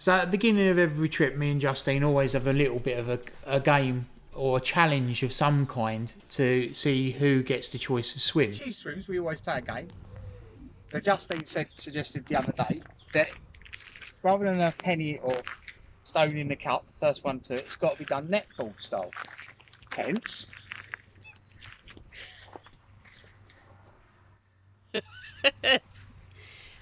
So at the beginning of every trip, me and Justine always have a little bit of a game or a challenge of some kind to see who gets the choice of swim. She swims, we always play a game. So Justine suggested the other day that rather than a penny or stone in the cup, first one to it's got to be done netball style. Hence.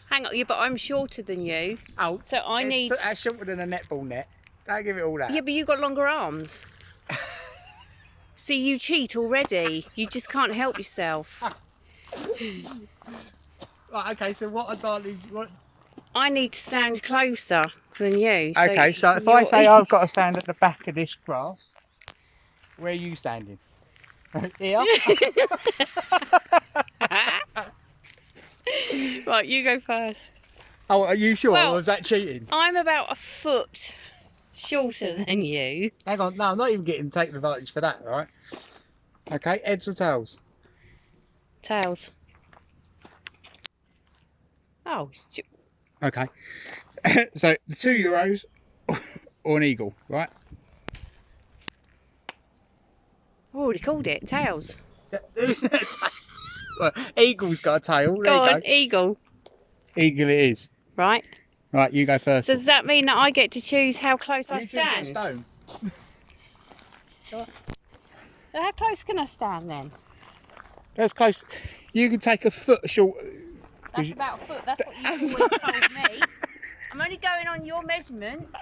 Hang on, yeah, but I'm shorter than you. Oh, so I need. That's shorter than a netball net. Don't give it all that. Yeah, but you've got longer arms. See, you cheat already. You just can't help yourself. Right, okay, so what advantage? What? I need to stand closer than you. Okay, so if I say I've got to stand at the back of this grass, where are you standing? Here? Right, you go first. Oh, are you sure? Well, or is that cheating? I'm about a foot shorter than you. Hang on, no, I'm not even taking advantage for that, right? Okay, heads or tails? Tails. Oh. Okay. So the €2 or an eagle, right? I've already called it. Tails. Well, eagle's got a tail. Go on, eagle. Eagle it is. Right. Right, you go first. So does that mean that I get to choose how close I stand? Stone. How close can I stand then? That's close. You can take a foot short. That's about a foot. That's what you've always told me. I'm only going on your measurements.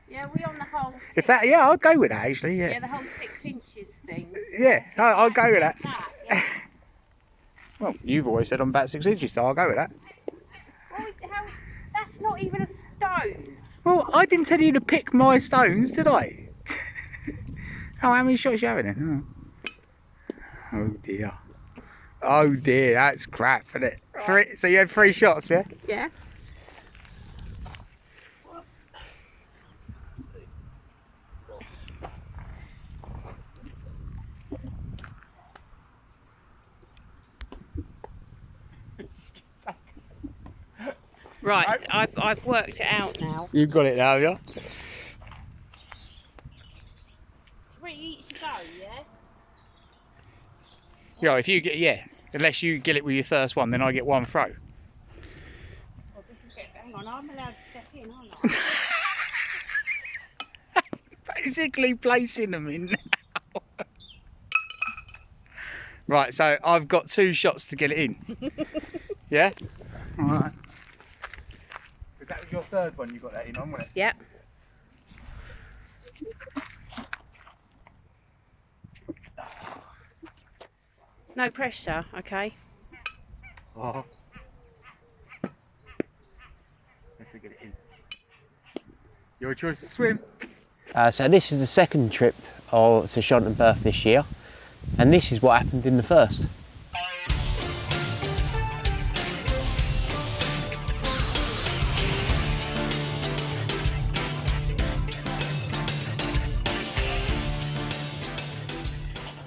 Yeah, we on the whole. If that, yeah, I'll go with that actually. Yeah. Yeah, the whole 6 inches thing. Yeah, I'll go with that. Yeah. Well, you've always said I'm about 6 inches, so I'll go with that. Well, that's not even a stone. Well, I didn't tell you to pick my stones, did I? Oh, how many shots you having then? Oh dear. Oh dear, that's crap, isn't it? Right. So you had 3 shots, yeah? Yeah. Right, I've worked it out now. You've got it now, have you? 3 each to go, yeah? Yeah, if you get, unless you get it with your first one, then I get 1 throw. Well, this is getting, hang on, I'm allowed to step in, aren't I? Basically placing them in now. Right, so I've got 2 shots to get it in. Yeah? Alright. Because that was your third one you got that in on, wasn't it? Yep. No pressure, okay? Oh. Let's get it in. Your choice to swim. So this is the second trip to Chanteboeuf this year, and this is what happened in the first.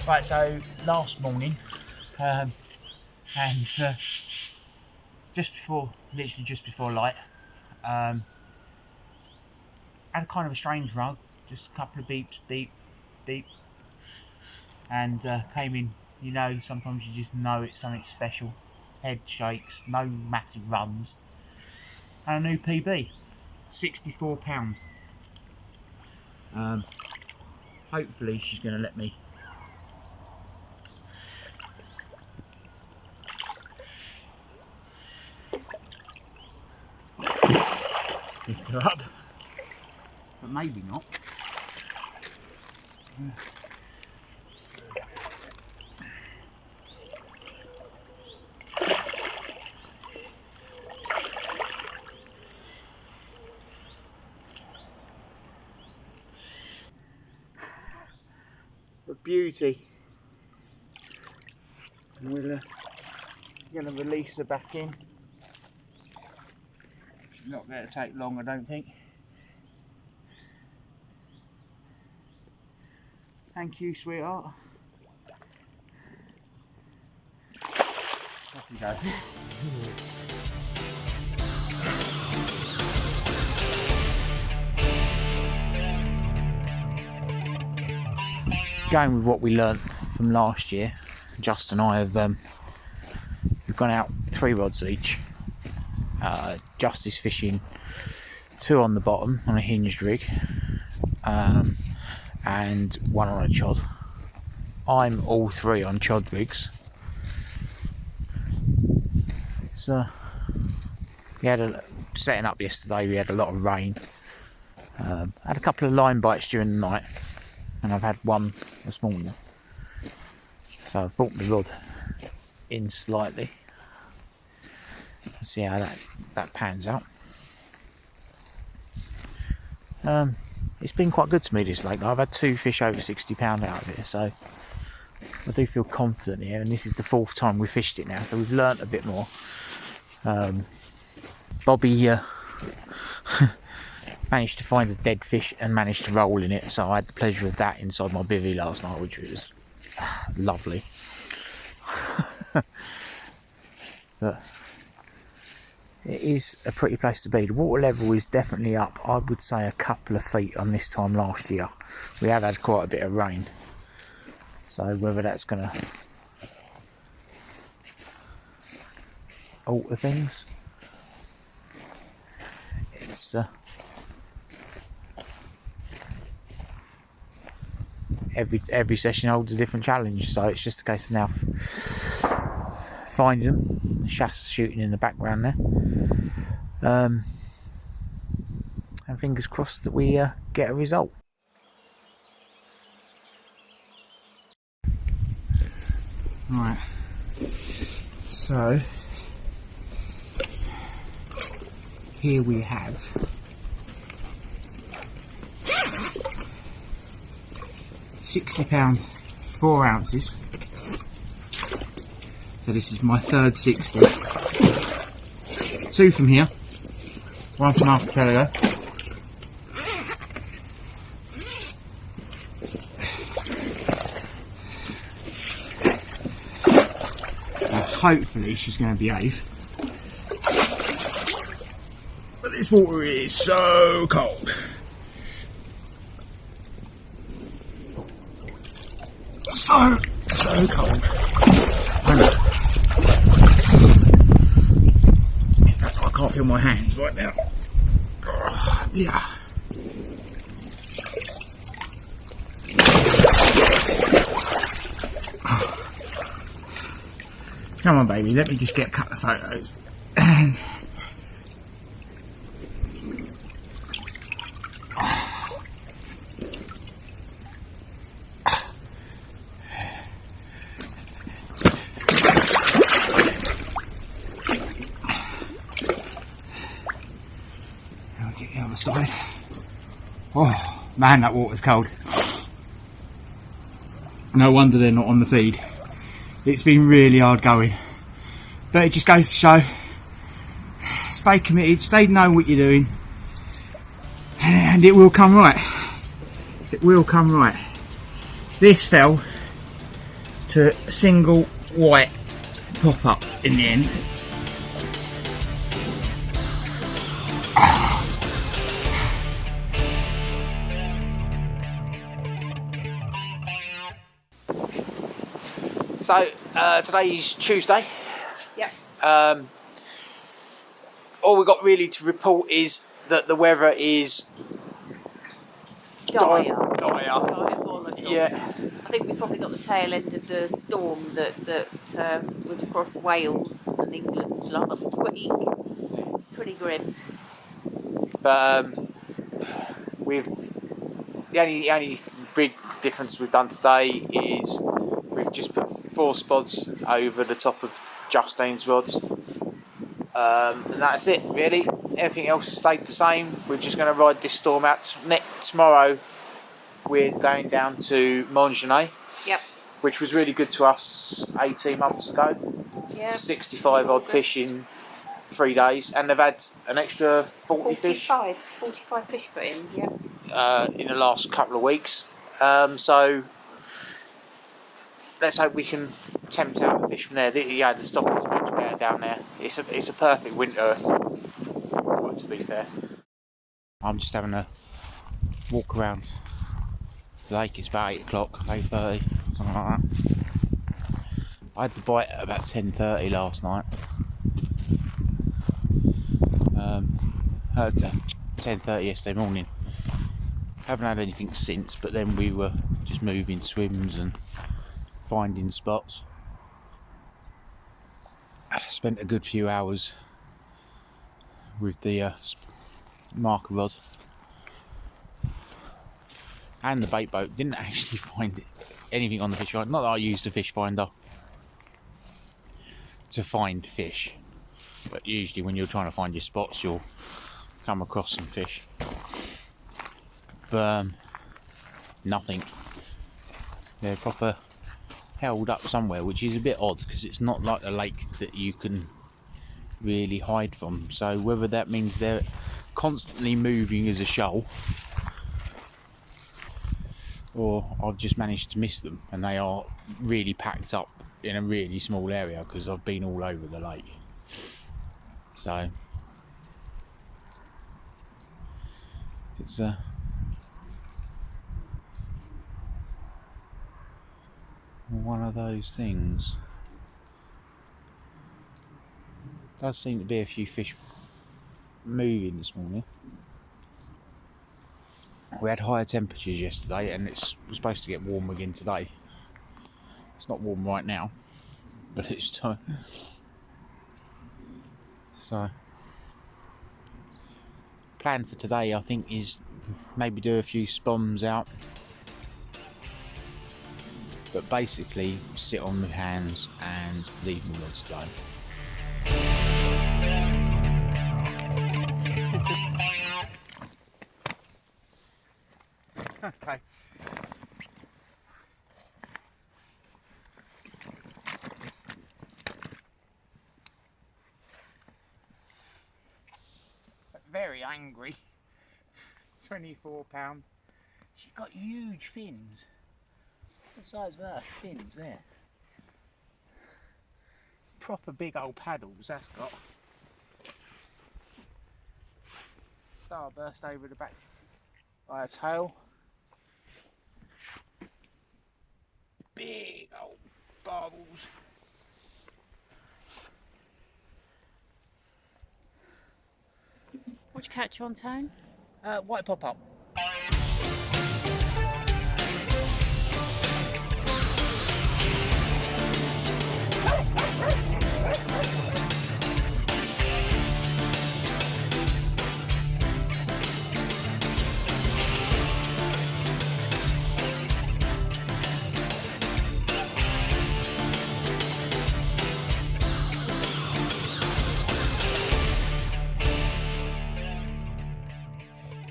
Right, so last morning, and literally just before light, had a kind of a strange run, just a couple of beeps, beep, beep, and came in. You know, sometimes you just know it's something special. Head shakes, no massive runs, and a new PB, £64. Hopefully she's going to let me. Lift her up, but maybe not. A beauty. And we're going to release her back in. Not going to take long, I don't think. Thank you, sweetheart. Off you go. going with what we learnt from last year, Justin and I have we've gone out 3 rods each. Justice fishing 2 on the bottom on a hinged rig, and 1 on a chod. I'm all 3 on chod rigs. So we had setting up yesterday. We had a lot of rain. Had a couple of line bites during the night, and I've had 1 this morning. So I've brought my rod in slightly. Let's see how that pans out. It's been quite good to me this lake. I've had 2 fish over 60 pound out of it, so I do feel confident here. And this is the 4th time we fished it now, so we've learnt a bit more. Bobby managed to find a dead fish and managed to roll in it, so I had the pleasure of that inside my bivvy last night, which was lovely. But it is a pretty place to be. The water level is definitely up, I would say, a couple of feet on this time last year. We have had quite a bit of rain, so whether that's going to alter things, it's every session holds a different challenge, so it's just a case of now finding them. The shafts shooting in the background there, and fingers crossed that we get a result. Right, so here we have £60, 4 ounces. So this is my 3rd 60. 2 from here, 1 from Archipelago. Hopefully she's going to behave. But this water is so cold. So cold. In fact, I can't feel my hands right now. Oh, yeah. Come on, baby, let me just get a couple of photos. And I'll get the other side. Oh man, that water's cold. No wonder they're not on the feed. It's been really hard going, but it just goes to show, stay committed, stay knowing what you're doing, and it will come right. It will come right. This fell to a single white pop up in the end. So today is Tuesday. Yep. All we've got really to report is that the weather is dire. Yeah. I think we've probably got the tail end of the storm that was across Wales and England last week. It's pretty grim. But the only big difference we've done today is we've just put 4 spods over the top of Justine's rods, and that's it really. Everything else has stayed the same. We're just going to ride this storm out. Tomorrow we're going down to Montgenay, Yep. which was really good to us 18 months ago. Yeah. 65 odd fish in 3 days, and they've had an extra 45 fish put in, yeah. In the last couple of weeks. So let's hope we can tempt out the fish from there. The stock is much better down there. It's a perfect winter, to be fair. I'm just having a walk around lake. It's about 8 o'clock, 8:30, something like that. I had the bite at about 10:30 last night. 10:30 yesterday morning. Haven't had anything since, but then we were just moving swims and finding spots. I spent a good few hours with the marker rod and the bait boat. Didn't actually find anything on the fish finder. Not that I used the fish finder to find fish, but usually when you're trying to find your spots, you'll come across some fish. But nothing. They're proper held up somewhere, which is a bit odd because it's not like a lake that you can really hide from. So whether that means they're constantly moving as a shoal, or I've just managed to miss them and they are really packed up in a really small area because I've been all over the lake. So it's one of those things. Does seem to be a few fish moving this morning. We had higher temperatures yesterday and it's supposed to get warm again today. It's not warm right now, but it's time. So plan for today I think is maybe do a few spoms out, but basically sit on my hands and leave my rods alone. Okay. Very angry. 24 pounds. She's got huge fins. What size of her fins there? Proper big old paddles that's got. Starburst over the back by her tail. Big old barbels. What'd you catch on tone? White pop-up.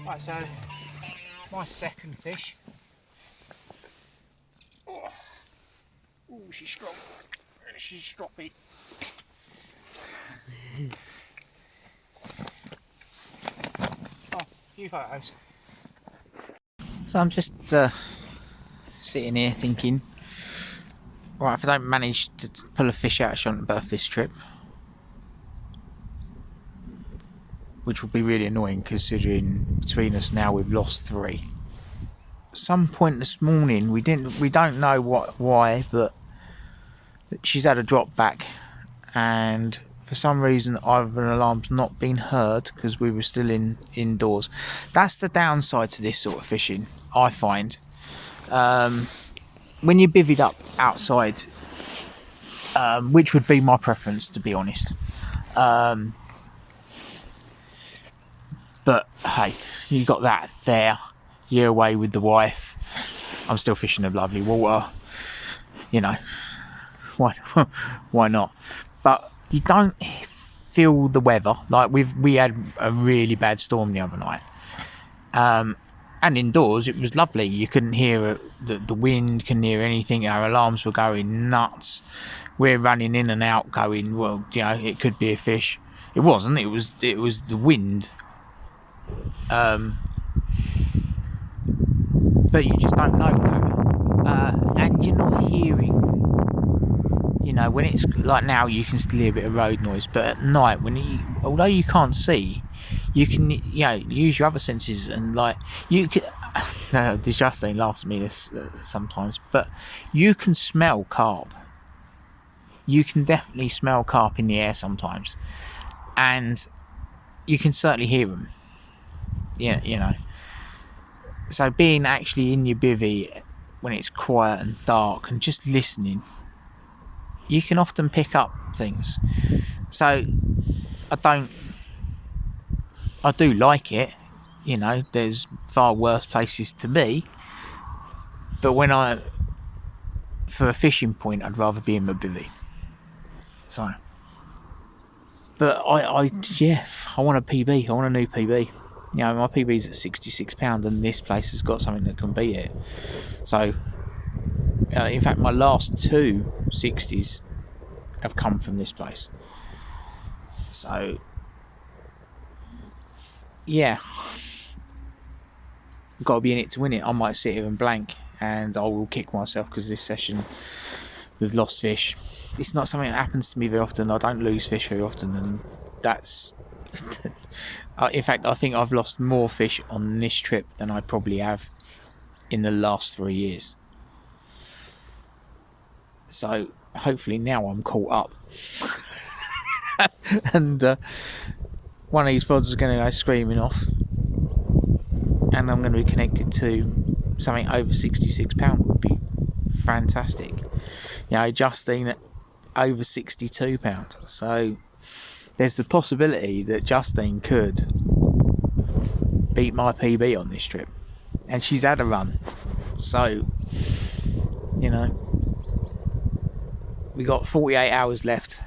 Right, so my second fish. Oh, she's strong. She's stroppy. Oh, few photos. So I'm just sitting here thinking, right, if I don't manage to pull a fish out of Chanteboeuf this trip, which will be really annoying considering between us now we've lost 3. Some point this morning we don't know why, but she's had a drop back, and for some reason either an alarm's not been heard because we were still indoors. That's the downside to this sort of fishing, I find. When you're bivvied up outside, which would be my preference to be honest. But hey, you got that there. You're away with the wife. I'm still fishing the lovely water. You know, why not? But you don't feel the weather. Like we had a really bad storm the other night. And indoors it was lovely. You couldn't hear the wind, couldn't hear anything. Our alarms were going nuts. We're running in and out going, well, you know, it could be a fish. It wasn't. It was the wind. But you just don't know that, and you're not hearing, you know, when it's like now you can still hear a bit of road noise, but at night although you can't see, you can, you know, use your other senses, and like you can, Justine laughs at me this sometimes, but you can smell carp. You can definitely smell carp in the air sometimes, and you can certainly hear them. Yeah, you know. So being actually in your bivvy when it's quiet and dark and just listening, you can often pick up things. So I do like it. You know, there's far worse places to be, but for a fishing point, I'd rather be in my bivvy. So, but yeah, I want a PB. I want a new PB. You know, my PB's at £66, and this place has got something that can beat it. So, in fact, my last two 60s have come from this place. So, yeah, got to be in it to win it. I might sit here and blank, and I will kick myself because this session we've lost fish. It's not something that happens to me very often. I don't lose fish very often, and that's in fact, I think I've lost more fish on this trip than I probably have in the last 3 years. So hopefully now I'm caught up. And one of these rods is going to go screaming off, and I'm going to be connected to something over £66 would be fantastic. You know, Justine at over £62. So there's the possibility that Justine could beat my PB on this trip, and she's had a run. So, you know, we got 48 hours left.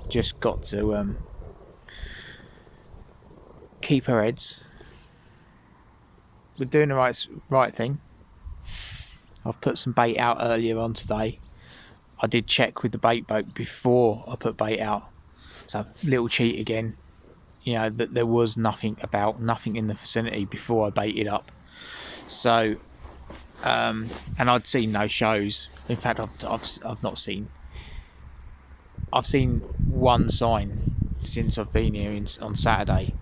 Just got to keep our heads. We're doing the right thing. I've put some bait out earlier on today. I did check with the bait boat before I put bait out. So, little cheat again. You know, that there was nothing in the vicinity before I baited up. So, and I'd seen no shows. In fact, I've not seen. I've seen one sign since I've been here on Saturday.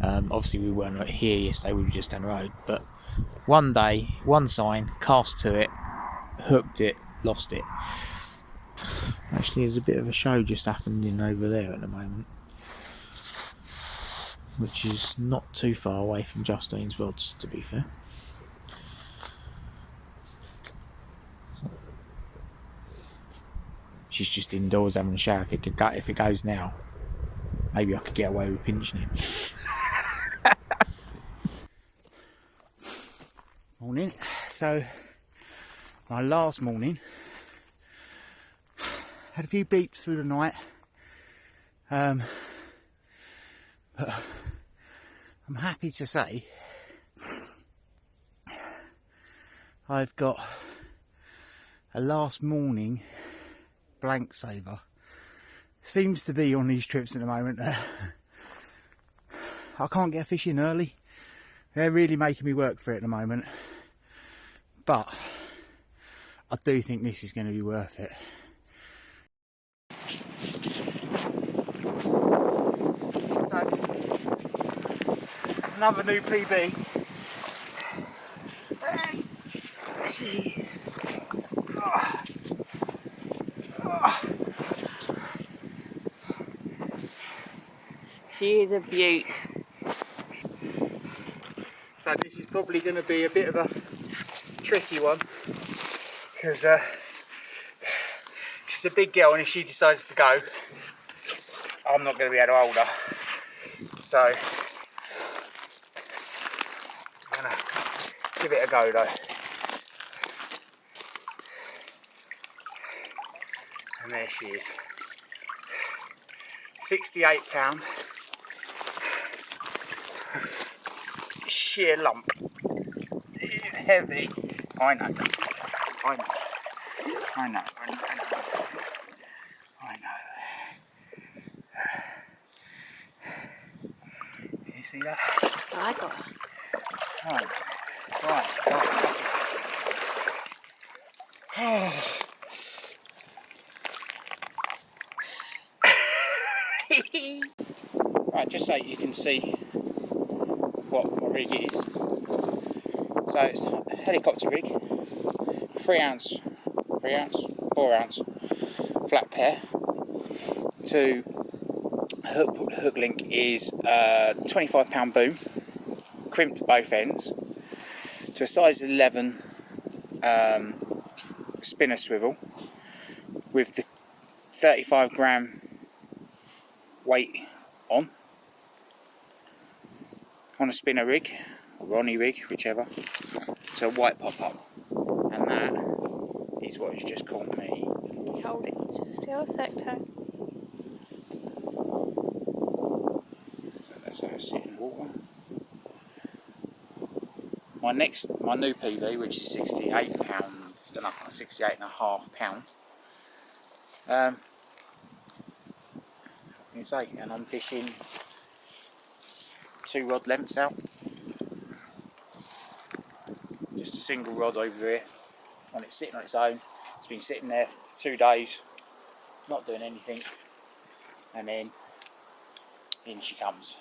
Obviously, we weren't here yesterday. We were just down the road. But one day, one sign, cast to it, hooked it, lost it. Actually, there's a bit of a show just happening over there at the moment, which is not too far away from Justine's rods, to be fair. She's just indoors having a shower. If it goes now, maybe I could get away with pinching it. Morning. So, my last morning, had a few beeps through the night. But I'm happy to say I've got a last morning blank saver. Seems to be on these trips at the moment. I can't get a fish in early. They're really making me work for it at the moment. But I do think this is going to be worth it. So, another new PB. Jeez. She is a beaut. So this is probably going to be a bit of a tricky one, because she's a big girl, and if she decides to go, I'm not going to be able to hold her. So I'm going to give it a go though. And there she is. £68. Sheer lump. Heavy. I know. You see that? I got her. Right, just so you can see what my rig is. So it's a helicopter rig, 4 ounce flat pair. To hook link is a 25 pound boom, crimped at both ends, to a size 11 spinner swivel with the 35 gram weight on a spinner rig, or Ronnie rig, whichever, to a white pop up, and that is what has just caught me. Hold it just still a sec, Tone. So that's how it's sitting in water. My new PB, which is 68 pounds, 68.5 pounds. What can you say? And I'm fishing 2 rod lengths out. Just a single rod over here, and it's sitting on its own. It's been sitting there for 2 days, not doing anything, and then in she comes.